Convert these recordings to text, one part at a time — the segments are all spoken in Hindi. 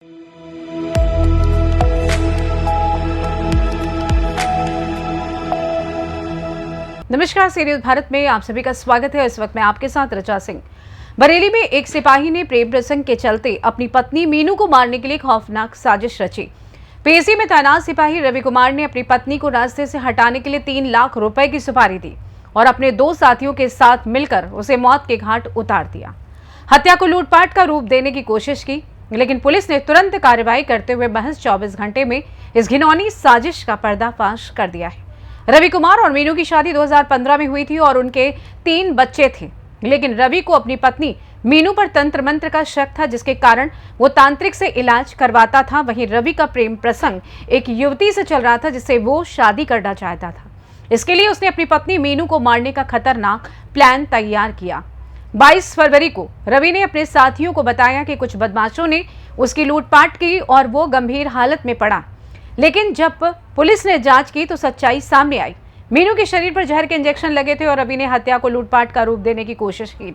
नमस्कार, सीरियल भारत में आप सभी का स्वागत है। इस वक्त मैं आपके साथ रचा सिंह। बरेली में एक सिपाही ने प्रेम प्रसंग के चलते अपनी पत्नी मीनू को मारने के लिए खौफनाक साजिश रची। पीएसी में तैनात सिपाही रवि कुमार ने अपनी पत्नी को रास्ते से हटाने के लिए 3 लाख रुपए की सुपारी दी और अपने 2 साथियों के साथ मिलकर उसे मौत के घाट उतार दिया। हत्या को लूटपाट का रूप देने की कोशिश की, लेकिन पुलिस ने तुरंत कार्रवाई करते हुए महज 24 घंटे में इस घिनौनी साजिश का पर्दाफाश कर दिया है। रवि कुमार और मीनू की शादी 2015 में हुई थी और उनके 3 बच्चे थे, लेकिन रवि को अपनी पत्नी मीनू पर तंत्र मंत्र का शक था, जिसके कारण वो तांत्रिक से इलाज करवाता था। वहीं रवि का प्रेम प्रसंग एक युवती से चल रहा था जिससे वो शादी करना चाहता था। इसके लिए उसने अपनी पत्नी मीनू को मारने का खतरनाक प्लान तैयार किया। 22 फरवरी को रवि ने अपने साथियों को बताया कि कुछ बदमाशों ने उसकी लूटपाट की और वो गंभीर हालत में पड़ा, लेकिन जब पुलिस ने जांच की तो सच्चाई सामने आई। मीनू के शरीर पर जहर के इंजेक्शन लगे थे और रवि ने हत्या को लूटपाट का रूप देने की कोशिश की थी।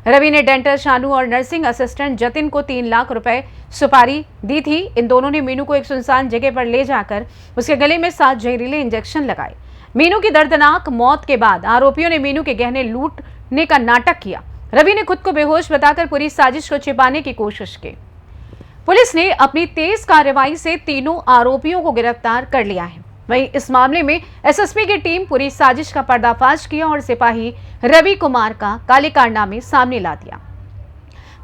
रवि ने डेंटल शानू और नर्सिंग असिस्टेंट जतिन को 3 लाख रुपए सुपारी दी थी। इन दोनों ने मीनू को एक सुनसान जगह पर ले जाकर उसके गले में 7 जहरीले इंजेक्शन लगाए। मीनू की दर्दनाक मौत के बाद आरोपियों ने मीनू के गहने लूटने का नाटक किया। रवि ने खुद को बेहोश बताकर पूरी साजिश को छिपाने की कोशिश की। पुलिस ने अपनी तेज कार्रवाई से तीनों आरोपियों को गिरफ्तार कर लिया है। वहीं इस मामले में एसएसपी की टीम पूरी साजिश का पर्दाफाश किया और सिपाही रवि कुमार का काले कारनामे सामने ला दिया।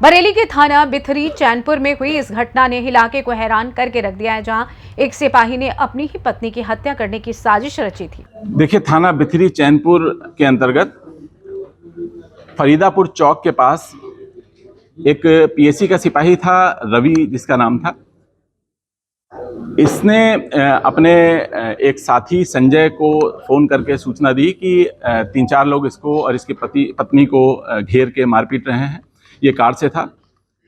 बरेली के थाना बिथरी चैनपुर में हुई इस घटना ने इलाके को हैरान करके रख दिया है, जहां एक सिपाही ने अपनी ही पत्नी की हत्या करने की साजिश रची थी। देखिए, थाना बिथरी चैनपुर के अंतर्गत फरीदापुर चौक के पास एक पीएसी का सिपाही था, रवि जिसका नाम था। इसने अपने एक साथी संजय को फोन करके सूचना दी कि 3-4 लोग इसको और इसकी पत्नी को घेर के मारपीट रहे हैं। ये कार से था।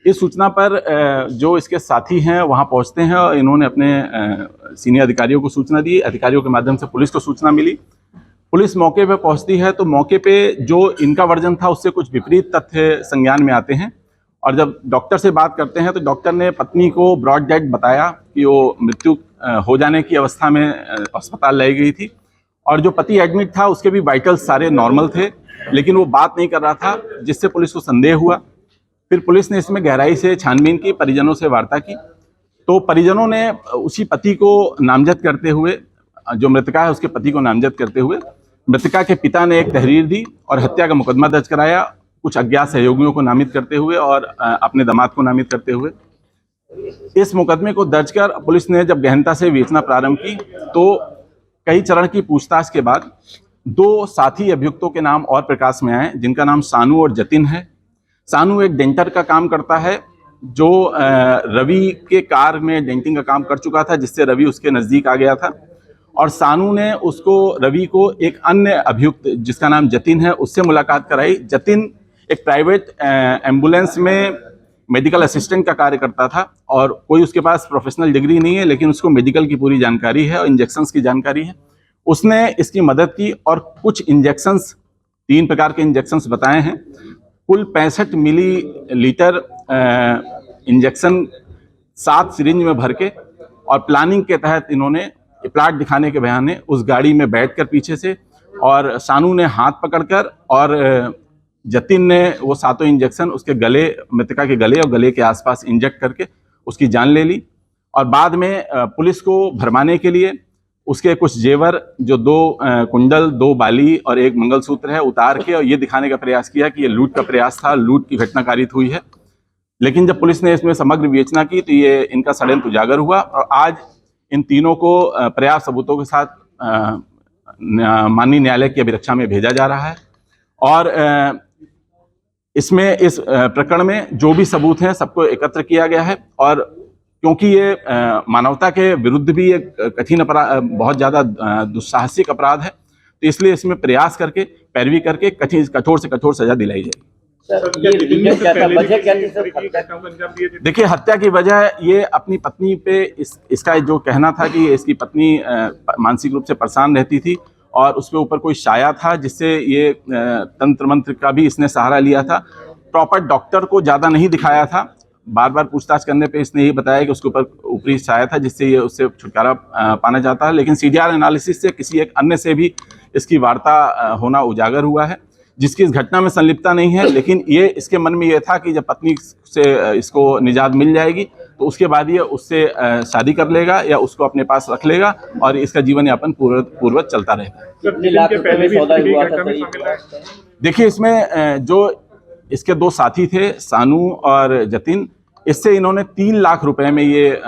इस सूचना पर जो इसके साथी हैं वहां पहुंचते हैं और इन्होंने अपने सीनियर अधिकारियों को सूचना दी। अधिकारियों के माध्यम से पुलिस को सूचना मिली। पुलिस मौके पर पहुंचती है तो मौके पे जो इनका वर्जन था उससे कुछ विपरीत तथ्य संज्ञान में आते हैं और जब डॉक्टर से बात करते हैं तो डॉक्टर ने पत्नी को ब्रॉड डेड बताया कि वो मृत्यु हो जाने की अवस्था में अस्पताल लाई गई थी और जो पति एडमिट था उसके भी वाइटल्स सारे नॉर्मल थे, लेकिन वो बात नहीं कर रहा था, जिससे पुलिस को संदेह हुआ। फिर पुलिस ने इसमें गहराई से छानबीन की, परिजनों से वार्ता की, तो परिजनों ने उसी पति को नामजद करते हुए, जो मृतका है उसके पति को नामजद करते हुए मृतका के पिता ने एक तहरीर दी और हत्या का मुकदमा दर्ज कराया, कुछ अज्ञात सहयोगियों को नामित करते हुए और अपने दामाद को नामित करते हुए। इस मुकदमे को दर्ज कर पुलिस ने जब गहनता से विवेचना प्रारंभ की तो कई चरण की पूछताछ के बाद 2 साथी अभियुक्तों के नाम और प्रकाश में आए, जिनका नाम सानू और जतिन है। सानू एक डेंटर का काम करता है जो रवि के कार में डेंटिंग का काम कर चुका था, जिससे रवि उसके नज़दीक आ गया था और सानू ने रवि को एक अन्य अभियुक्त जिसका नाम जतिन है उससे मुलाकात कराई। जतिन एक प्राइवेट एम्बुलेंस में मेडिकल असिस्टेंट का कार्य करता था और कोई उसके पास प्रोफेशनल डिग्री नहीं है, लेकिन उसको मेडिकल की पूरी जानकारी है और इंजेक्शंस की जानकारी है। उसने इसकी मदद की और कुछ इंजेक्शंस, 3 प्रकार के इंजेक्शंस बताए हैं। कुल 65 मिलीलीटर इंजेक्शन 7 सिरिंज में भर के और प्लानिंग के तहत इन्होंने प्लाट दिखाने के बहाने उस गाड़ी में बैठकर पीछे से और सानू ने हाथ पकड़कर और जतिन ने वो 7 इंजेक्शन उसके गले, मृतका के गले और गले के आसपास इंजेक्ट करके उसकी जान ले ली और बाद में पुलिस को भरमाने के लिए उसके कुछ जेवर, जो 2 कुंडल, 2 बाली और 1 मंगलसूत्र है, उतार के और ये दिखाने का प्रयास किया कि ये लूट का प्रयास था, लूट की घटना कारित हुई है। लेकिन जब पुलिस ने इसमें समग्र विवेचना की तो ये इनका षड्यंत्र उजागर हुआ और आज इन तीनों को पर्याप्त सबूतों के साथ माननीय न्यायालय की अभिरक्षा में भेजा जा रहा है और इसमें इस प्रकरण में जो भी सबूत हैं सबको एकत्र किया गया है और क्योंकि ये मानवता के विरुद्ध भी एक कठिन अपराध, बहुत ज़्यादा दुस्साहसिक अपराध है, तो इसलिए इसमें प्रयास करके, पैरवी करके कठोर से कठोर सजा दिलाई जाएगी। देखिए, हत्या की वजह ये अपनी पत्नी पे इसका जो कहना था कि इसकी पत्नी मानसिक रूप से परेशान रहती थी और उसके ऊपर कोई साया था जिससे ये तंत्र मंत्र का भी इसने सहारा लिया था। प्रॉपर डॉक्टर को ज़्यादा नहीं दिखाया था बार बार पूछताछ करने पे इसने ये बताया कि उसके ऊपर ऊपरी छाया था जिससे ये उससे छुटकारा पाना जाता है, लेकिन सीडीआर एनालिसिस से किसी एक अन्य से भी इसकी वार्ता होना उजागर हुआ है जिसकी इस घटना में संलिप्तता नहीं है। लेकिन ये इसके मन में ये था कि जब पत्नी से इसको निजात मिल जाएगी तो उसके बाद ये उससे शादी कर लेगा या उसको अपने पास रख लेगा और इसका जीवन यापन पूर्ववत चलता रहेगा। देखिए, इसमें जो इसके दो साथी थे सानू और जतिन, इससे इन्होंने 3 लाख रुपए में ये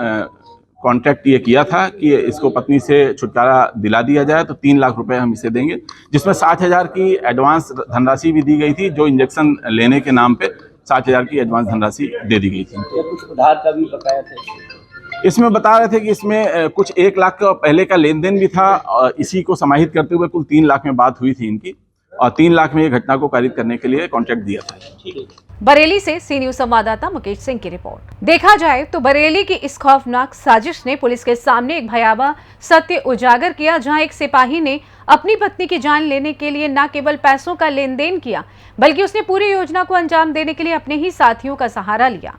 कॉन्ट्रैक्ट ये किया था कि इसको पत्नी से छुटकारा दिला दिया जाए तो 3 लाख रुपए हम इसे देंगे, जिसमें 60,000 की एडवांस धनराशि भी दी गई थी, जो इंजेक्शन लेने के नाम पे 60,000 की एडवांस धनराशि दे दी गई थी। कुछ उधार का भी बकाया था इसमें बता रहे थे कि इसमें कुछ 1 लाख का पहले का लेन देन भी था और इसी को समाहित करते हुए कुल 3 लाख में बात हुई थी इनकी और 3 लाख में ये घटना को कारित करने के लिए कॉन्ट्रैक्ट दिया था। बरेली से सी न्यूज संवाददाता मुकेश सिंह की रिपोर्ट। देखा जाए तो बरेली की इस खौफनाक साजिश ने पुलिस के सामने एक भयावह सत्य उजागर किया, जहां एक सिपाही ने अपनी पत्नी की जान लेने के लिए न केवल पैसों का लेन देन किया बल्कि उसने पूरी योजना को अंजाम देने के लिए अपने ही साथियों का सहारा लिया।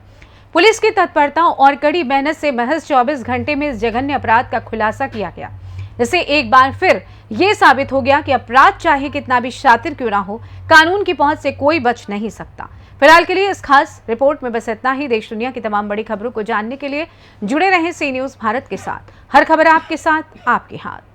पुलिस की तत्परता और कड़ी मेहनत से महज 24 घंटे में इस जघन्य अपराध का खुलासा किया गया, जिससे एक बार फिर ये साबित हो गया कि अपराध चाहे कितना भी शातिर क्यों ना हो, कानून की पहुंच से कोई बच नहीं सकता। फिलहाल के लिए इस खास रिपोर्ट में बस इतना ही। देश दुनिया की तमाम बड़ी खबरों को जानने के लिए जुड़े रहें सी न्यूज भारत के साथ। हर खबर आपके साथ, आपके हाथ।